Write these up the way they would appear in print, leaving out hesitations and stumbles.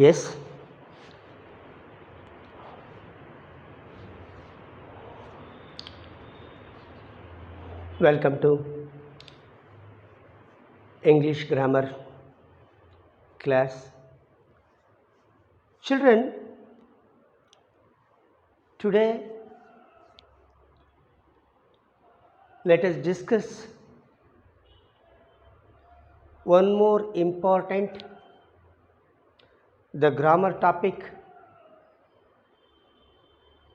Yes, welcome to English grammar class. Children, today let us discuss one more important the grammar topic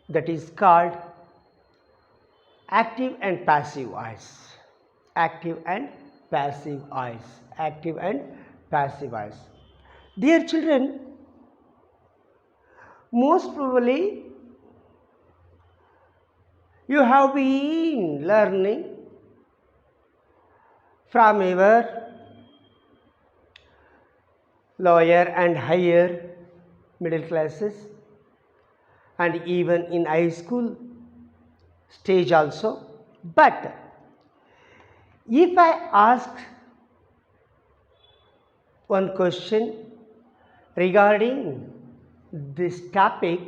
that is called active and passive voice. Active and passive voice. Active and passive voice. Dear children, most probably you have been learning from your lower and higher middle classes and even in high school stage also. But if I ask one question regarding this topic,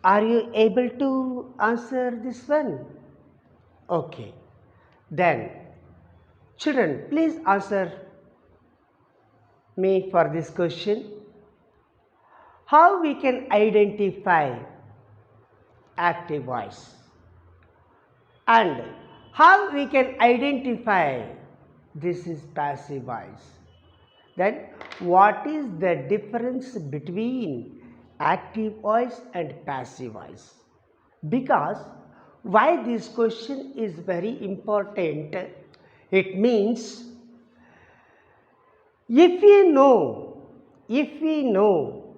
are you able to answer this one? Okay. Then, children, please answer me for this question. How we can identify active voice and how we can identify this is passive voice? Then what is the difference between active voice and passive voice? Because why this question is very important, it means if we know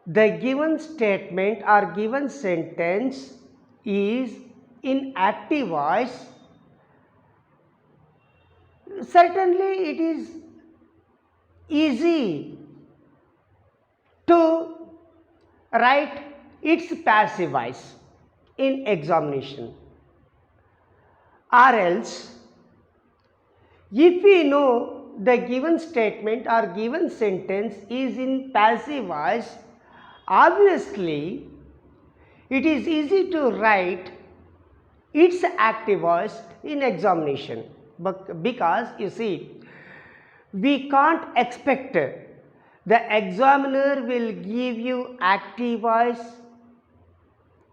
the given statement or given sentence is in active voice, certainly it is easy to write its passive voice in examination. Or else, if we know the given statement or given sentence is in passive voice, obviously it is easy to write its active voice in examination. But because you see, we can't expect the examiner will give you active voice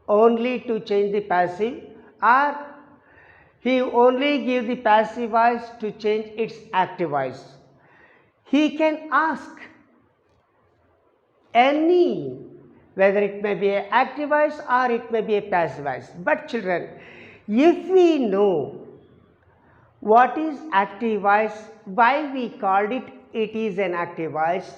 only to change the passive, or he only give the passive voice to change its active voice. He can ask any, whether it may be an active voice or it may be a passive voice. But children, if we know what is active voice, why we called it is an active voice,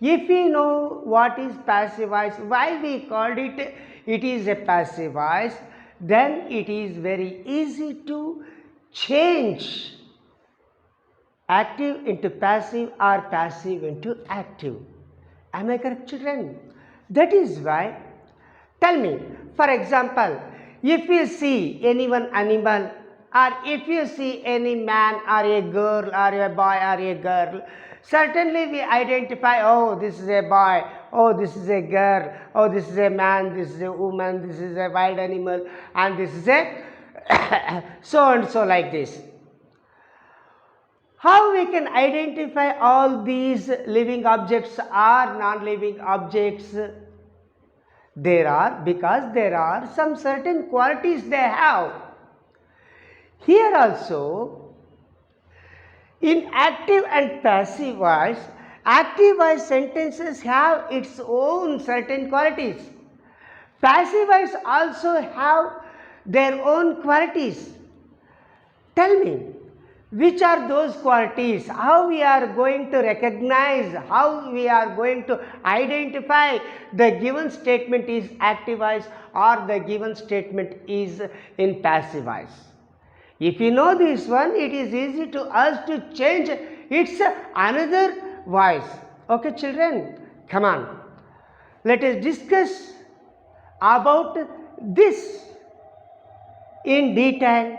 if we know what is passive voice, why we called it is a passive voice, then it is very easy to change active into passive or passive into active. Am I correct, children? That is why, tell me, for example, if you see any one animal, or if you see any man or a girl or a boy or a girl, certainly we identify, oh, this is a boy, oh, this is a girl, oh, this is a man, this is a woman, this is a wild animal, and this is a so and so, like this. How we can identify all these living objects or non-living objects? Because there are some certain qualities they have. Here also, in active and passive voice, active voice sentences have its own certain qualities. Passive voice also have their own qualities. Tell me, which are those qualities? How we are going to recognize, how we are going to identify the given statement is active voice or the given statement is in passive voice? If you know this one, it is easy to us to change its another voice. Okay, children, come on. Let us discuss about this in detail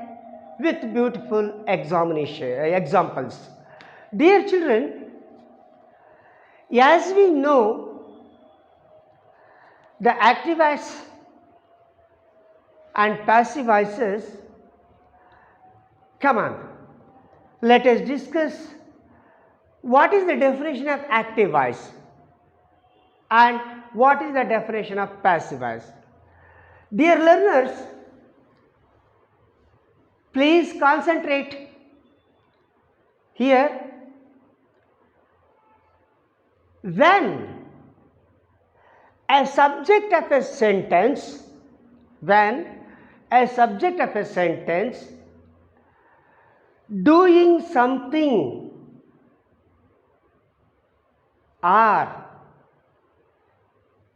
with beautiful examples. Dear children, As we know, the active voice and passive voices, come on, let us discuss what is the definition of active voice and what is the definition of passive voice. Dear learners, please concentrate here. When a subject of a sentence, doing something or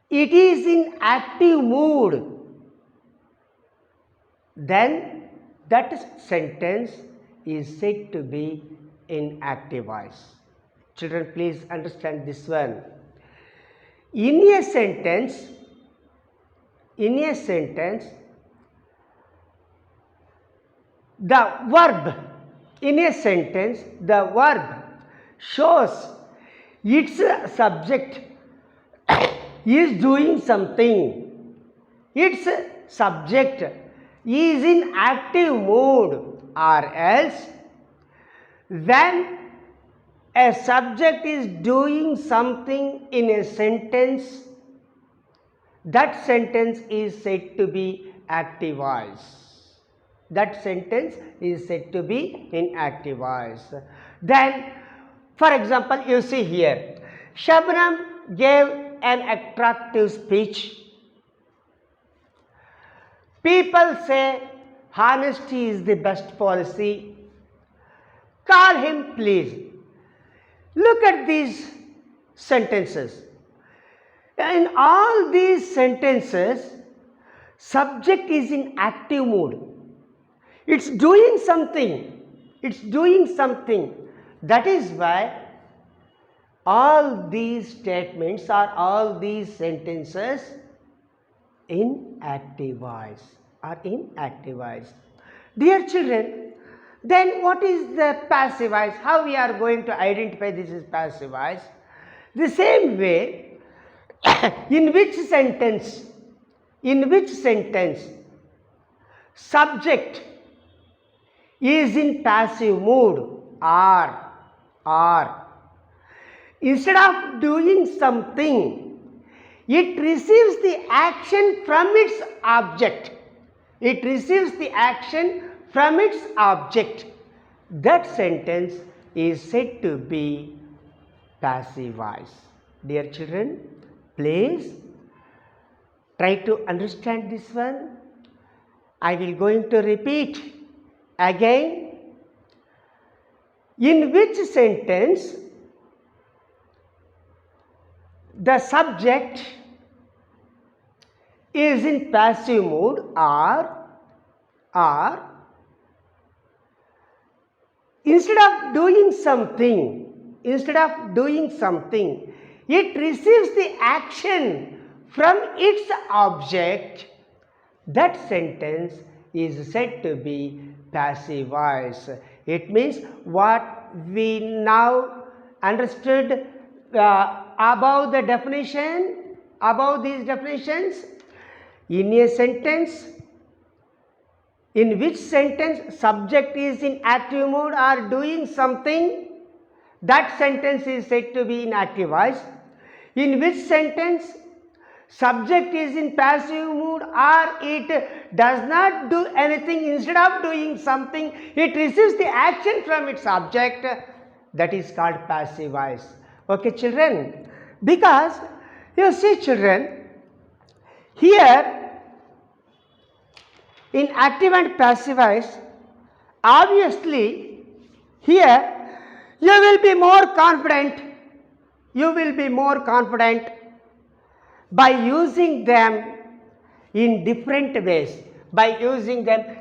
it is in active mood, then that sentence is said to be in active voice. Children, please understand this one. In a sentence, the verb shows its subject is doing something. Its subject is in active mood, or else when a subject is doing something in a sentence, that sentence is said to be active voice. That sentence is said to be in active voice. Then, for example, you see here, Shabnam gave an attractive speech. People say honesty is the best policy. Call him, please. Look at these sentences. In all these sentences, subject is in active mood. It's doing something. That is why all these statements or all these sentences in active voice are in active voice. Dear children, then what is the passive voice? How we are going to identify this is passive voice? The same way, in which sentence subject is in passive mood, or instead of doing something, it receives the action from its object. That sentence is said to be passive voice. Dear children, please try to understand this one. I will going to repeat again. In which sentence the subject is in passive mood, or instead of doing something, it receives the action from its object. That sentence is said to be passive voice. It means what we now understood about the definition, about these definitions. In a sentence, in which sentence subject is in active mood or doing something, that sentence is said to be in active voice. In which sentence subject is in passive mood or it does not do anything, instead of doing something, it receives the action from its object, that is called passive voice. Okay, children? Because you see, children, here in active and passive voice, obviously here you will be more confident. By using them in different ways.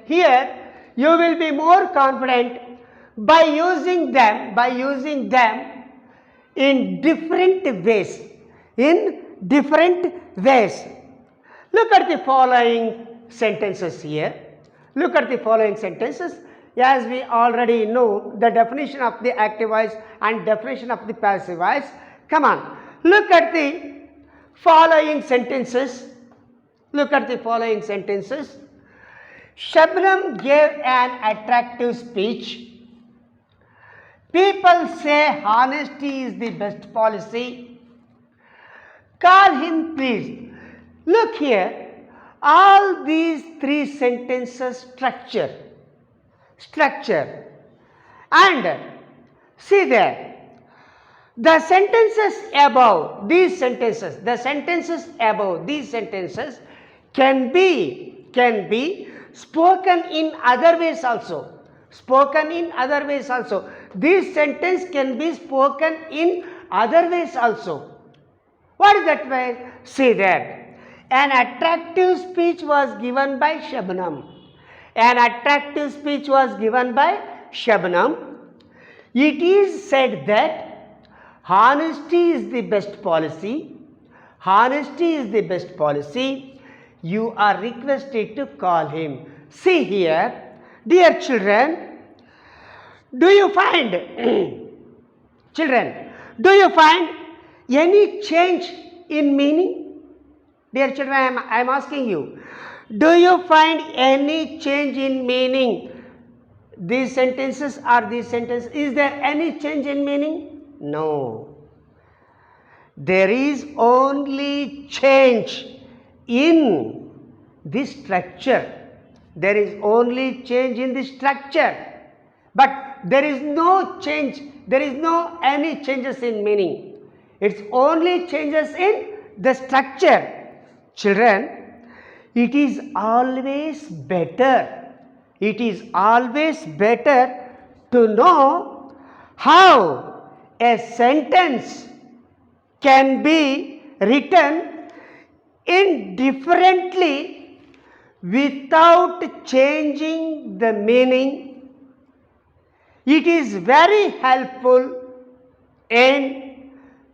Here you will be more confident by using them in different ways. Look at the following sentences here. As we already know the definition of the active voice and definition of the passive voice. Come on, look at the following sentences. Look at the following sentences. Shabnam gave an attractive speech. People say honesty is the best policy. Call him please. Look here, all these three sentences structure. And see there, the sentences above these sentences, can be spoken in other ways also. This sentence can be spoken in other ways also. What is that way? See there, an attractive speech was given by Shabnam. It is said that honesty is the best policy. You are requested to call him. See here, dear children, do you find any change in meaning? Dear children, I am asking you, do you find any change in meaning? These sentences or these sentences, is there any change in meaning? No. There is only change in the structure. But there is no change, any changes in meaning. It's only changes in the structure. Children, it is always better to know how a sentence can be written indifferently without changing the meaning. It is very helpful in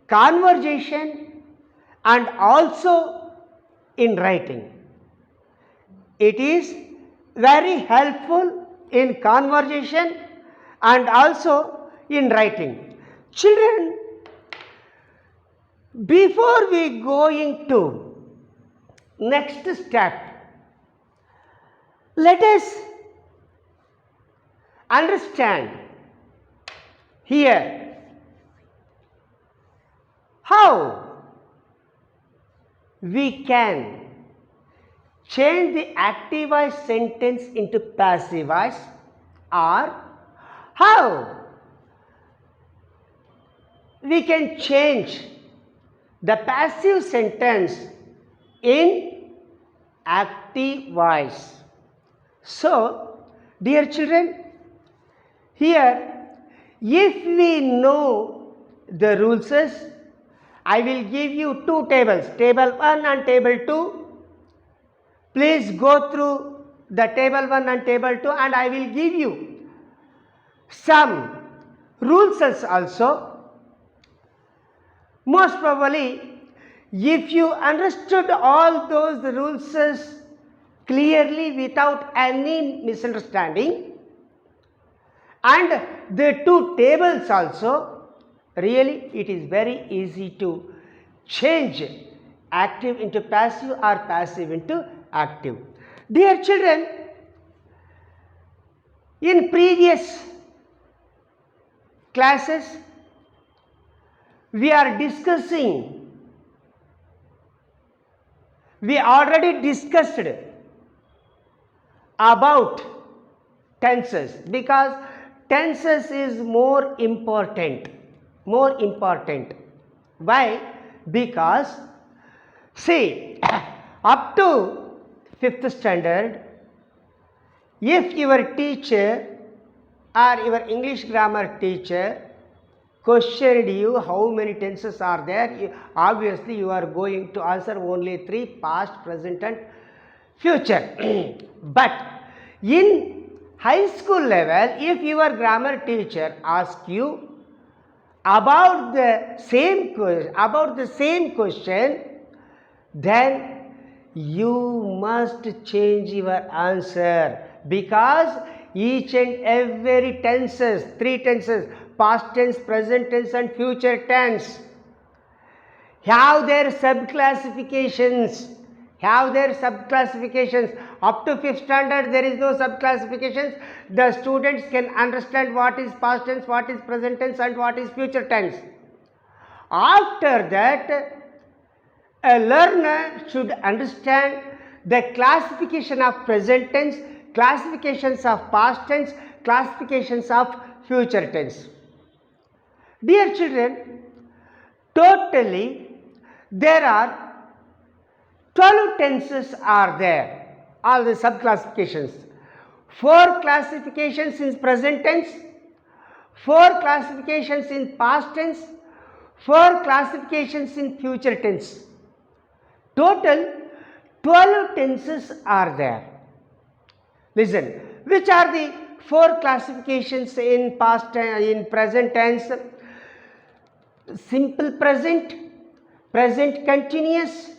conversation and also in writing. It is very helpful in conversation and also in writing. Children, before we go into next step, let us understand here how we can change the active voice sentence into passive voice, or how we can change the passive sentence in active voice. So, dear children, here if we know the rules, I will give you two tables, table 1 and table 2. Please go through the table 1 and table 2, and I will give you some rules also. Most probably, if you understood all those rules clearly without any misunderstanding, and the two tables also, really it is very easy to change active into passive or passive into active. Dear children, in previous classes we already discussed about tenses, because tenses is more important. Why? Because see, up to 5th standard, if your teacher or your English grammar teacher questioned you how many tenses are there, obviously you are going to answer only 3, past, present and future. But in high school level, if your grammar teacher asks you about the same question, then you must change your answer, because each and every tenses, 3 tenses, past tense, present tense and future tense, have their subclassifications. Up to 5th standard there is no subclassifications. The students can understand what is past tense, what is present tense and what is future tense. After that, a learner should understand the classification of present tense, classifications of past tense, classifications of future tense. Dear children, totally there are 12 tenses are there, all the subclassifications. 4 classifications in present tense, 4 classifications in past tense, 4 classifications in future tense. Total 12 tenses are there. Listen, which are the 4 classifications in present tense? Simple present, present continuous,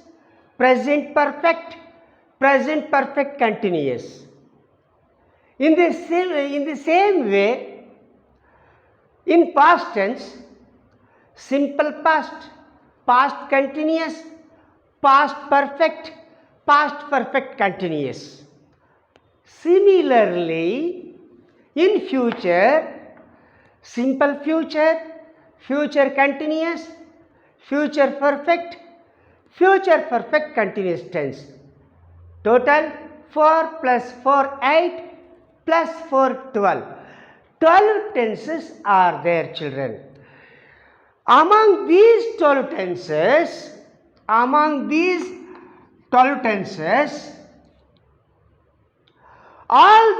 present perfect, present perfect continuous. In the same way, in past tense, simple past, past continuous, past perfect, past perfect continuous. Similarly, in future, simple future, future continuous, future perfect, future perfect continuous tense. Total 4 plus 4 8 plus 4 12. 12 tenses are there, children. Among these 12 tenses, all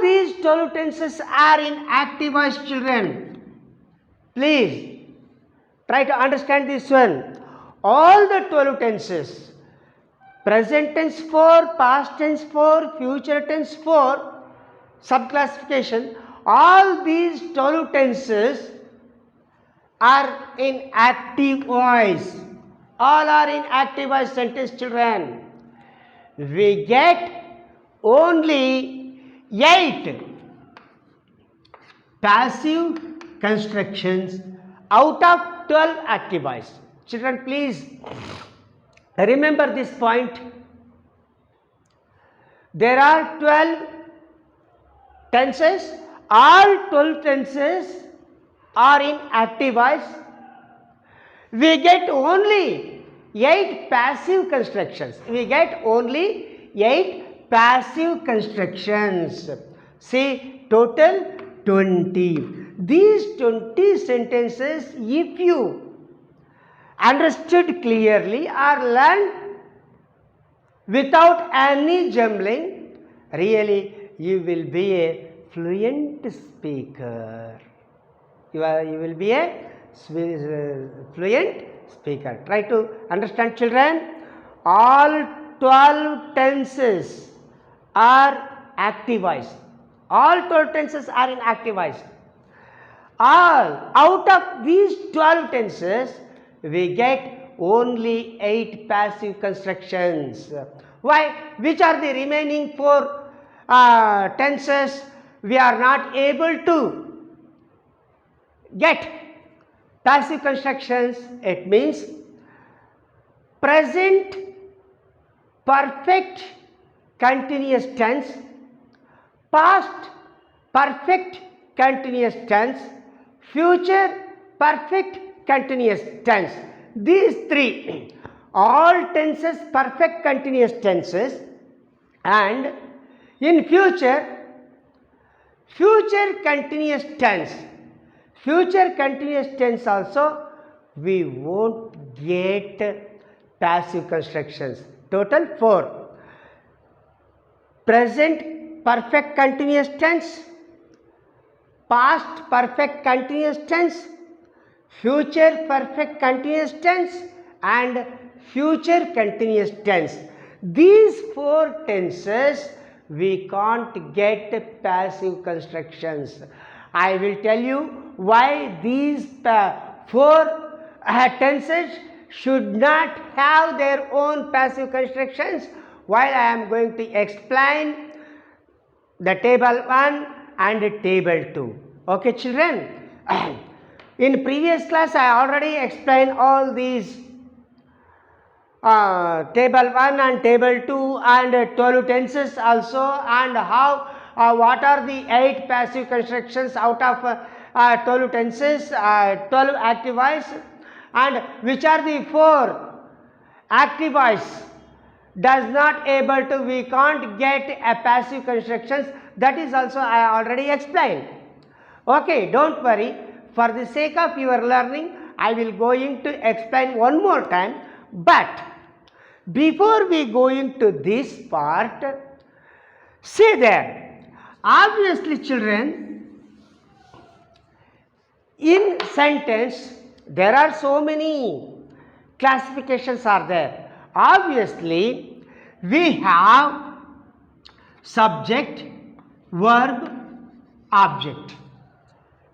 these 12 tenses are in active voice, children. Please try to understand this one. All the 12 tenses, present tense 4, past tense 4, future tense 4, subclassification, all these 12 tenses are in active voice. All are in active voice sentence, children. We get only 8 passive constructions out of 12 active voice. Children, please remember this point. There are 12 tenses. All 12 tenses are in active voice. We get only 8 passive constructions. See, total 20. These 20 sentences, if you understood clearly or learned without any jumbling, really you will be a fluent speaker. You will be a fluent speaker. Try to understand, children. All 12 tenses are active voice. All 12 tenses are in active voice. Out of these 12 tenses, we get only 8 passive constructions. Why? Which are the remaining 4 tenses we are not able to get passive constructions? It means present perfect continuous tense, past perfect continuous tense, future perfect continuous tense. These 3, all tenses perfect continuous tenses, and in future continuous tense. Future continuous tense also we won't get passive constructions. Total 4. Present perfect continuous tense, past perfect continuous tense, future perfect continuous tense and future continuous tense. These 4 tenses we can't get passive constructions. I will tell you why these 4 tenses should not have their own passive constructions while I am going to explain the table 1 and the table 2. Okay, children? In previous class I already explained all these table 1 and table 2 and 12 tenses also, and how what are the 8 passive constructions out of 12 tenses, 12 active voice, and which are the 4 active voice does not able to, we can't get a passive constructions, that is also I already explained. Okay, don't worry, for the sake of your learning I will going to explain one more time, but before we go into this part, see there, obviously children, in sentence there are so many classifications are there. Obviously we have subject, verb, object.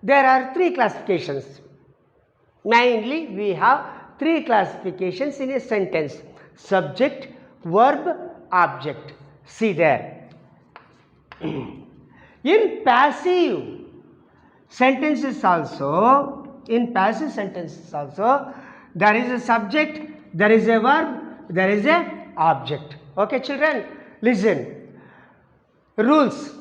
There are 3 classifications. Mainly we have 3 classifications in a sentence: subject, verb, object. See there. In passive sentences also, there is a subject, there is a verb, there is a object. Okay children, listen. Rules.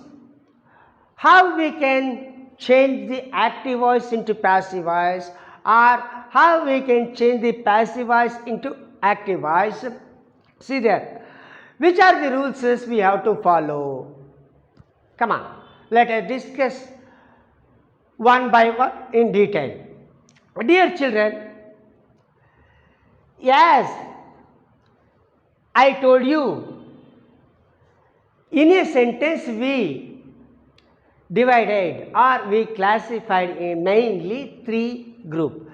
How we can change the active voice into passive voice, or how we can change the passive voice into active voice. See there, which are the rules we have to follow? Come on, let us discuss one by one in detail. Dear children, yes, I told you, in a sentence we divided or we classified in mainly 3 groups: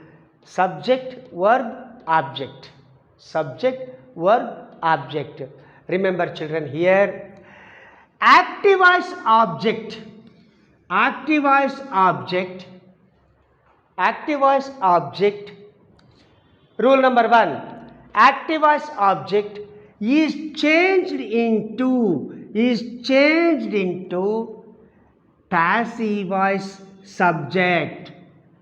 subject, verb, object. Subject, verb, object. Remember children, here active voice object, active voice object, active voice object. Rule number 1, active voice object is changed into passive voice subject.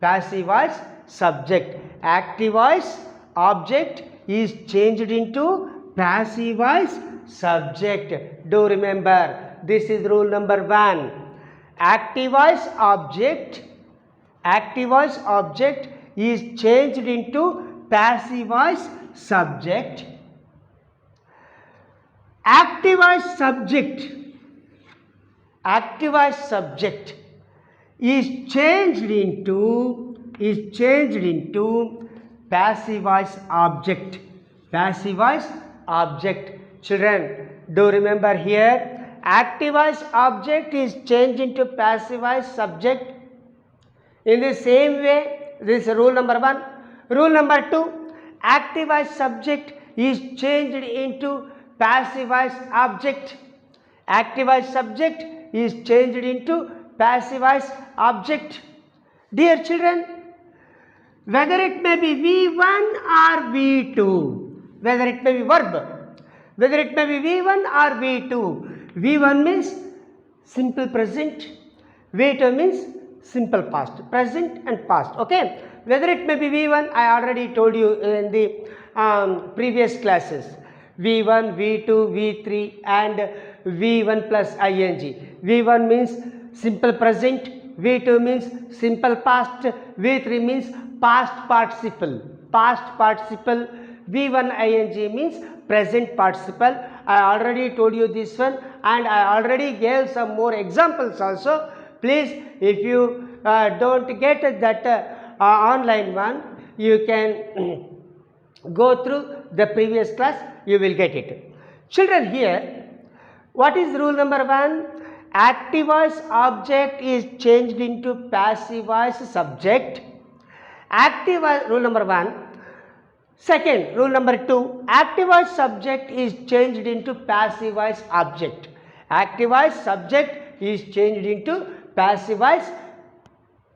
Passive voice subject. Active voice object is changed into passive voice subject. Do remember, this is rule number 1. Active voice object is changed into passive voice subject. Active voice subject is changed into passive voice object. Passive voice object. Children, do remember here, active voice object is changed into passive voice subject. In the same way, this is rule number 1. Rule number 2, active voice subject is changed into passive voice object. Active voice subject is changed into passive voice object. Dear children, whether it may be V1 or V2, whether it may be verb, whether it may be V1 or V2, V1 means simple present, V2 means simple past, present and past. Okay, whether it may be V1, I already told you in the previous classes, V1, V2, V3 and V1 plus ing. V1 means simple present, V2 means simple past, V3 means past participle, V1 ing means present participle. I already told you this one and I already gave some more examples also. Please, if you don't get that online one, you can go through the previous class, you will get it. Children, here, what is rule number 1? Active voice object is changed into passive voice subject. Active voice, rule number 1. Second, rule number 2, active voice subject is changed into passive voice object. Active voice subject is changed into passive voice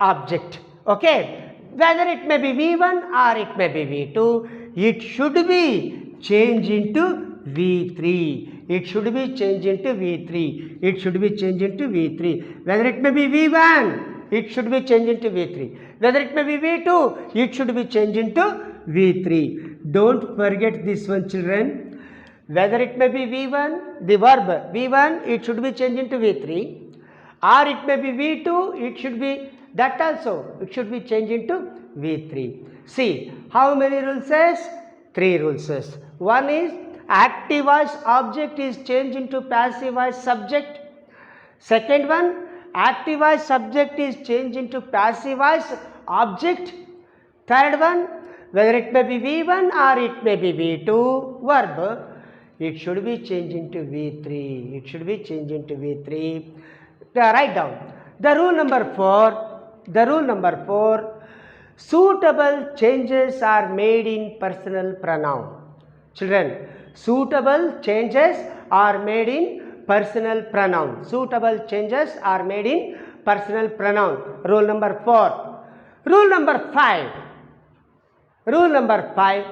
object. Okay, whether it may be V1 or it may be V2, it should be changed into V3. It should be changed into V3. It should be changed into V3. Whether it may be V1, it should be changed into V3. Whether it may be V2, it should be changed into V3. Don't forget this one, children. Whether it may be V1, the verb V1, it should be changed into V3, or it may be V2, it should be that also, it should be changed into V3. See, how many rules says? 3 rules says. One is active voice object is changed into passive voice subject. Second one, active voice subject is changed into passive voice object. Third one, whether it may be V1 or it may be V2 verb, it should be changed into V3. It should be changed into V3. Write down. The rule number 4, suitable changes are made in personal pronoun. Children, suitable changes are made in personal pronoun. Suitable changes are made in personal pronoun. Rule number 4. Rule number 5. Rule number 5.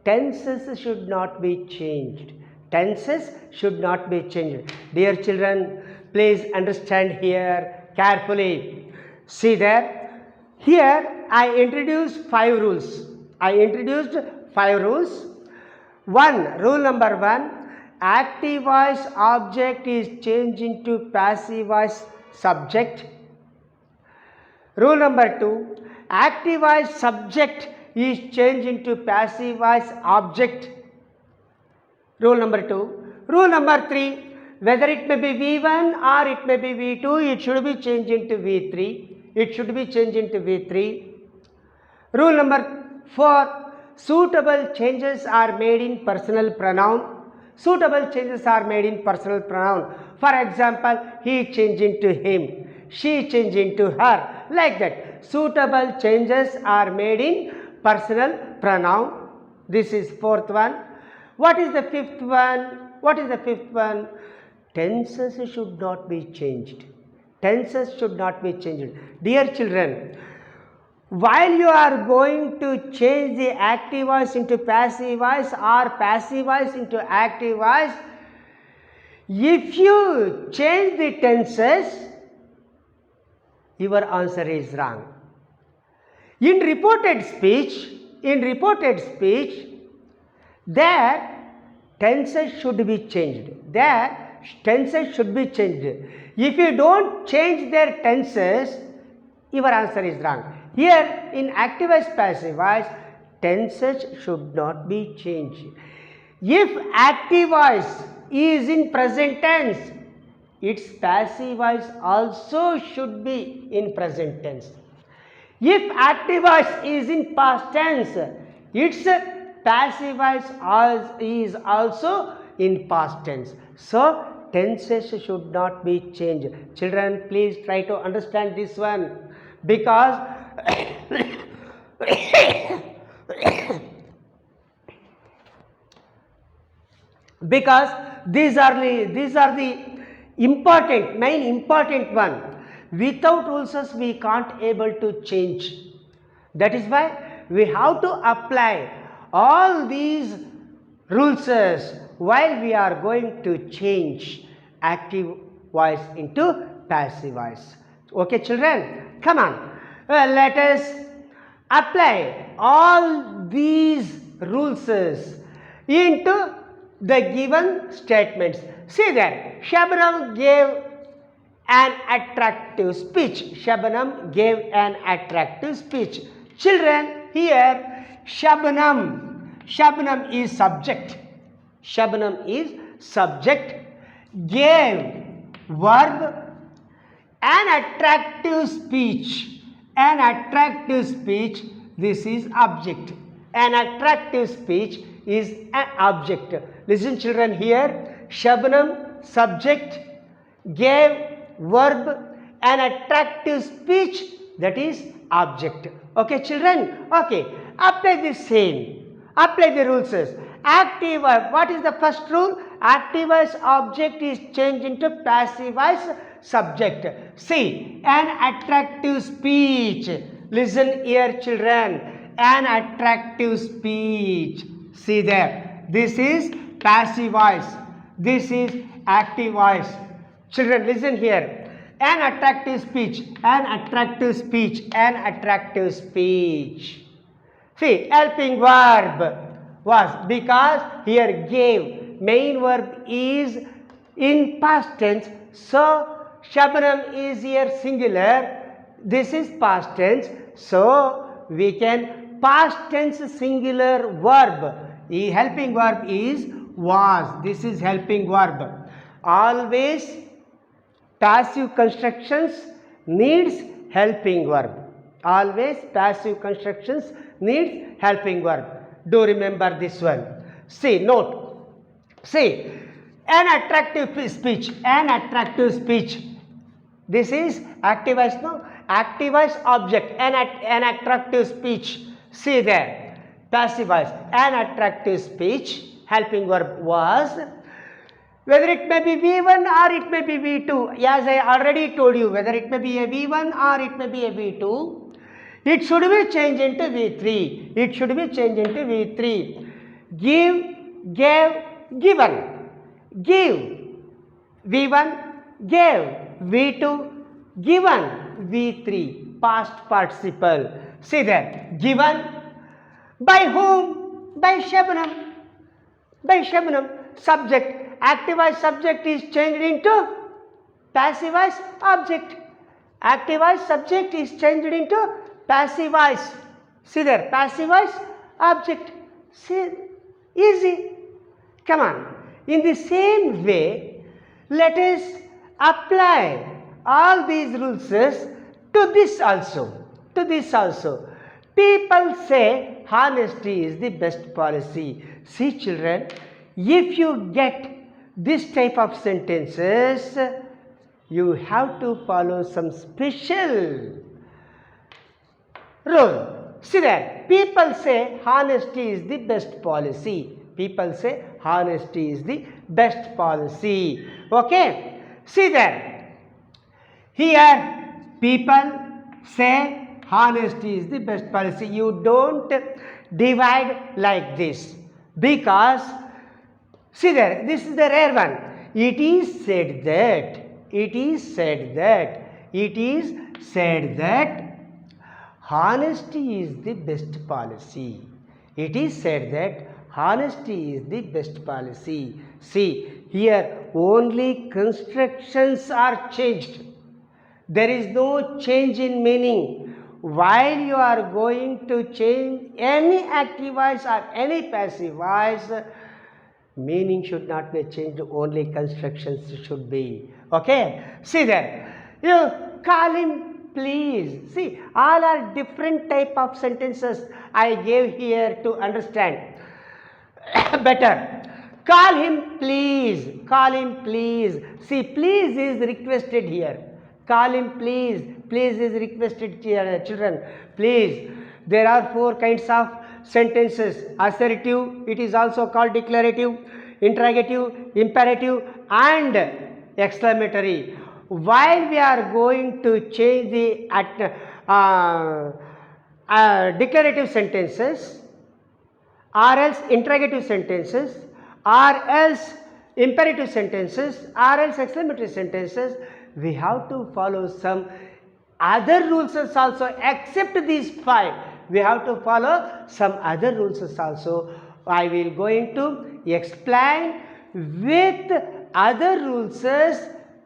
Tenses should not be changed. Tenses should not be changed. Dear children, please understand here carefully. See there. Here I introduced 5 rules. Rule number 1, active voice object is changed into passive voice subject. Rule number 2, active voice subject is changed into passive voice object. Rule number 2. Rule number 3, whether it may be V1 or it may be V2, it should be changed into V3. It should be changed into V3. Rule number 4, suitable changes are made in personal pronoun. Suitable changes are made in personal pronoun. For example, he changed into him, she changed into her, like that. Suitable changes are made in personal pronoun. This is 4th one. What is the 5th one? Tenses should not be changed. Tenses should not be changed. Dear children, while you are going to change the active voice into passive voice or passive voice into active voice, if you change the tenses, your answer is wrong. In reported speech, there tenses should be changed. If you don't change their tenses, your answer is wrong. Here in active voice, passive voice, tenses should not be changed. If active voice is in present tense, its passive voice also should be in present tense. If active voice is in past tense, its passive voice is also in past tense. So, tenses should not be changed. Children, please try to understand this one, because these are the main important one. Without rules we can't able to change. That is why we have to apply all these rules while we are going to change active voice into passive voice. Okay children, come on, let us apply all these rules into the given statements. See there, Shabnam gave an attractive speech. Shabnam gave an attractive speech. Children, here Shabnam is subject. Shabnam is subject. Gave verb. An attractive speech. This is object. An attractive speech is an object. Listen children here. Shabnam subject. Gave verb. An attractive speech, that is object. Okay children? Okay. Apply the same. Apply the rules. Active voice. What is the first rule? Active voice object is changed into passive voice subject. See, an attractive speech. Listen here children. An attractive speech. See there. This is passive voice. This is active voice. Children, listen here. An attractive speech. An attractive speech. An attractive speech. See, helping verb. Was, because here gave, main verb is in past tense, so Shabnam is here singular, this is past tense, so we can past tense singular verb, the helping verb is was, this is helping verb. Always passive constructions needs helping verb. Always passive constructions needs helping verb. Do remember this one. See, note. See, an attractive speech. An attractive speech. This is active voice, no? Active voice object. An attractive speech. See there. Passive voice. An attractive speech. Helping verb was. Whether it may be V1 or it may be V2, as I already told you, whether it may be a V1 or it may be a V2, it should be changed into V3. It should be changed into V3. Give, gave, given. Give, V1, gave, V2, given, V3. Past participle. See there. Given. By whom? By Shabnam. By Shabnam. Subject. Active voice subject is changed into passive voice object. Active voice subject is changed into passive voice. See there, passive voice object. See, easy. Come on. In the same way, let us apply all these rules to this also. To this also. People say honesty is the best policy. See children, if you get this type of sentences, you have to follow some special rule. See there, people say honesty is the best policy. People say honesty is the best policy. Okay? See there, here people say honesty is the best policy. You don't divide like this, because see there, this is the rare one. It is said that, it is said that, it is said that honesty is the best policy. It is said that honesty is the best policy. See, here only constructions are changed. There is no change in meaning. While you are going to change any active voice or any passive voice, meaning should not be changed, only constructions should be. Okay? See there. You call him please. See, all are different type of sentences I gave here to understand better. Call him please. Call him please. See, please is requested here. Call him please. Please is requested here, children. Please. There are 4 kinds of sentences. Assertive, it is also called declarative, interrogative, imperative and exclamatory. While we are going to change the declarative sentences, or else interrogative sentences, or else imperative sentences, or else exclamatory sentences, we have to follow some other rules also, except these 5. We have to follow some other rules also. I will going to explain with other rules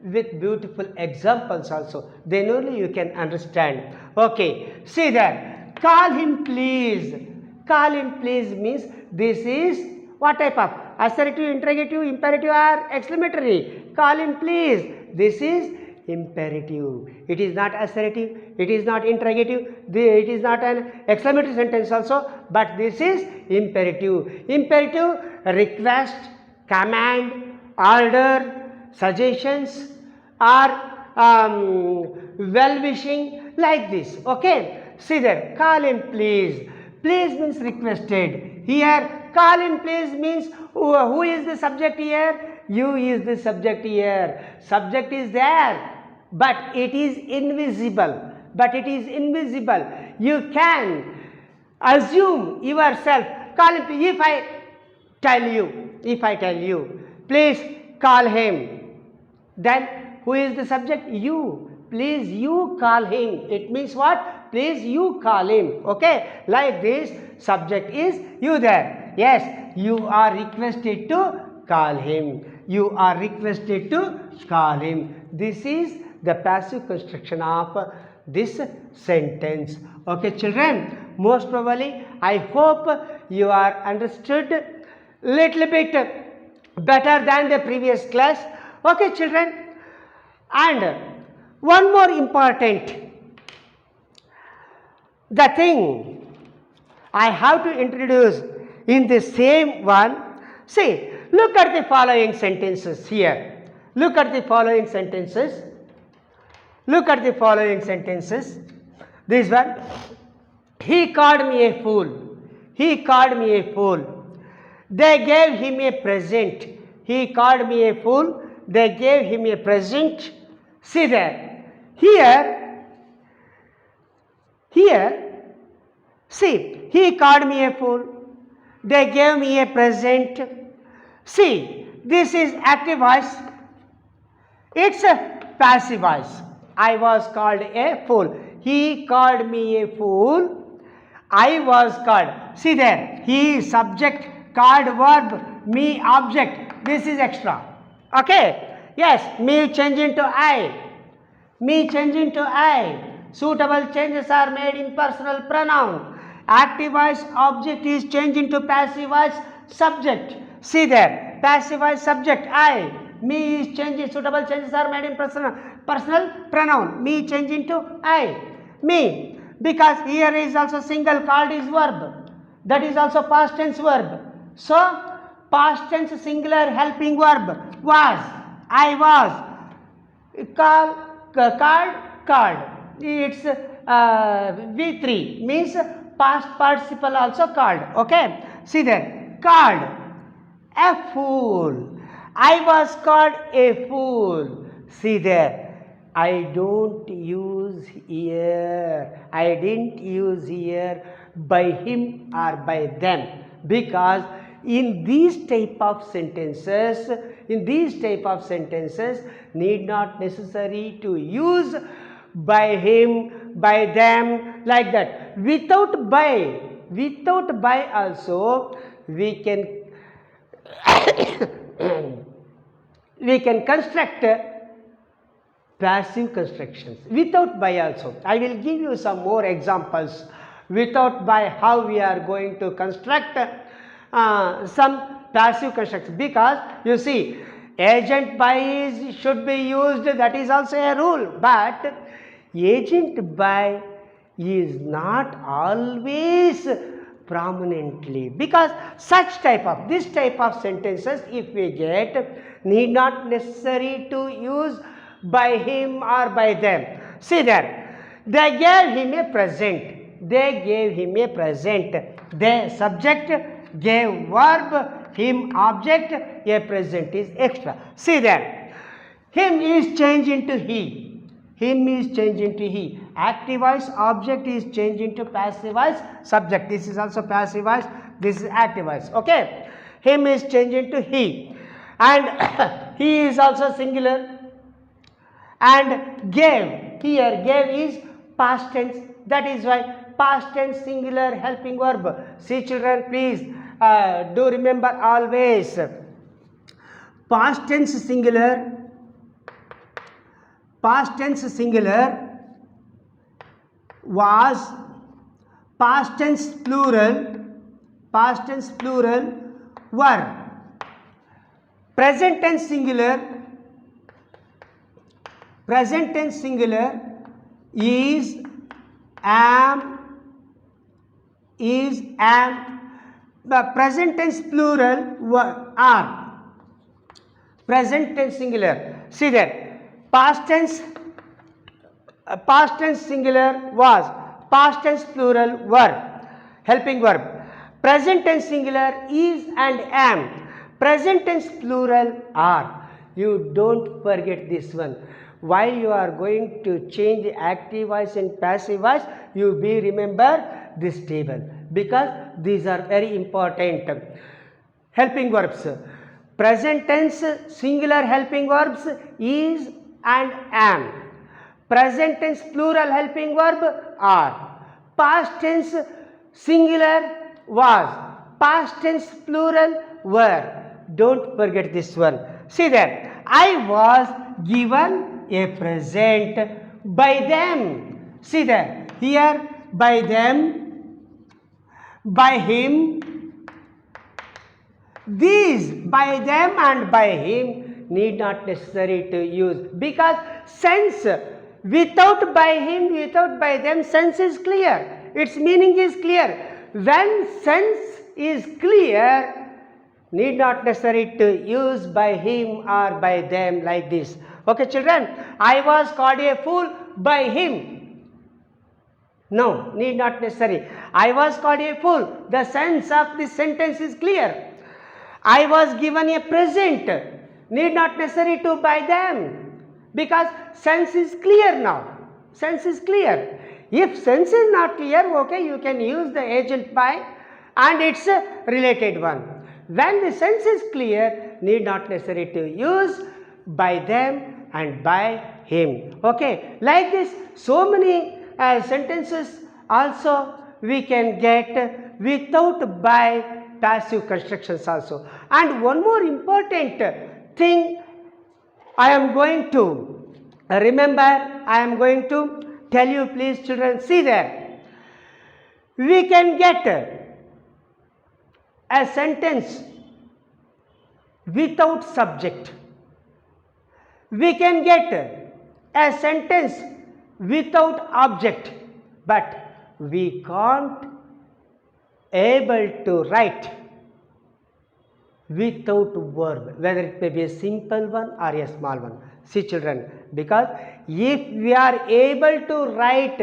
with beautiful examples also. Then only you can understand. Okay, see that. Call him please. Call him please means this is what type of assertive, interrogative, imperative or exclamatory. Call him please. This is imperative. It is not assertive, it is not interrogative, it is not an exclamatory sentence also, but this is imperative. Imperative, request, command, order, suggestions or well-wishing, like this. Okay, see there, call him please. Please means requested. Here call him please means who is the subject here? You is the subject here. Subject is there, but it is invisible. But it is invisible. You can assume yourself. Call him. If I tell you, please call him, then who is the subject? You. Please you call him. It means what? Please you call him. Okay. Like this, subject is you there. there. Yes, you are requested to call him. You are requested to call him. This is the passive construction of this sentence. Okay, children, most probably I hope you are understood little bit better than the previous class. Okay, children, and one more important the thing I have to introduce in the same one. See, look at the following sentences here. Look at the following sentences. Look at the following sentences. This one, he called me a fool. He called me a fool. They gave him a present. He called me a fool. They gave him a present. See there. Here, see, he called me a fool. They gave me a present. See, this is active voice. It's a passive voice. I was called a fool. He called me a fool. I was called. See there, he subject, called verb, me object. This is extra. Okay. Yes, me change into I. Me change into I. Suitable changes are made in personal pronoun. Active voice object is changed into passive voice subject. See there, passive voice subject I. Me is changed. Suitable changes are made in personal pronoun. Me change into I. Me. Because here is also single, called is verb. That is also past tense verb. So, past tense singular helping verb was. I was. Called. It's V3 means past participle also called. Okay. See there. Called. A fool. I was called a fool. See there. I don't use here. I didn't use here by him or by them, because in these type of sentences, need not necessary to use by him, by them, like that. Without by also we can construct passive constructions without by also. I will give you some more examples without by, how we are going to construct some passive constructions, because you see, agent by should be used, that is also a rule, but agent by is not always prominently, because this type of sentences if we get, need not necessary to use by him or by them. See there, they gave him a present. They subject, gave verb, him object, a present is extra. See there, him is changed into he. Active voice object is changed into passive voice subject. This is also passive voice, this is active voice. Okay. Him is changed into he, and he is also singular. And gave, here gave is past tense, that is why past tense singular helping verb. See children, please do remember always, past tense singular was, past tense plural were. Present tense singular is am. The present tense plural are. Present tense singular. See there, past tense singular was, past tense plural were, helping verb. Present tense singular is and am. Present tense plural are. You don't forget this one. While you are going to change the active voice and passive voice, you be remember this table, because these are very important helping verbs. Present tense singular helping verbs is and am. Present tense plural helping verb are. Past tense singular was. past tense plural were. Don't forget this one. See there, I was given a present by them. See there, here by them, by him, these by them and by him need not necessary to use, because sense without by him, without by them, sense is clear. Its meaning is clear. When sense is clear, need not necessary to use by him or by them like this. Okay, children, I was called a fool by him. No, need not necessary. I was called a fool. The sense of this sentence is clear. I was given a present. Need not necessary to by them, because sense is clear now. Sense is clear. If sense is not clear, okay, you can use the agent by and it's a related one. When the sense is clear, need not necessary to use by them and by him. Okay, like this, so many sentences also we can get without by passive constructions also. And one more important thing I am going to remember, I am going to tell you, please children, see there. We can get a sentence without subject. We can get a sentence without object, but we can't able to write without verb, whether it may be a simple one or a small one. See children, because if we are able to write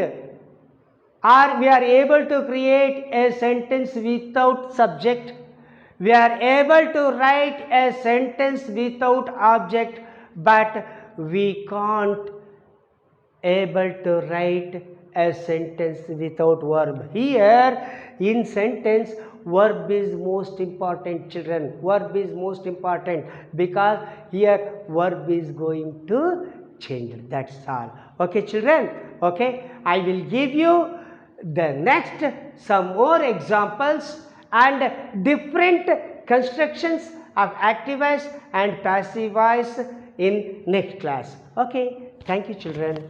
or we are able to create a sentence without subject, we are able to write a sentence without object, but we can't able to write a sentence without verb. Here in sentence, verb is most important, children. Verb is most important, because here verb is going to change. That's all. Okay children, okay, I will give you the next some more examples and different constructions of active voice and passive voice in next class. Okay, thank you children.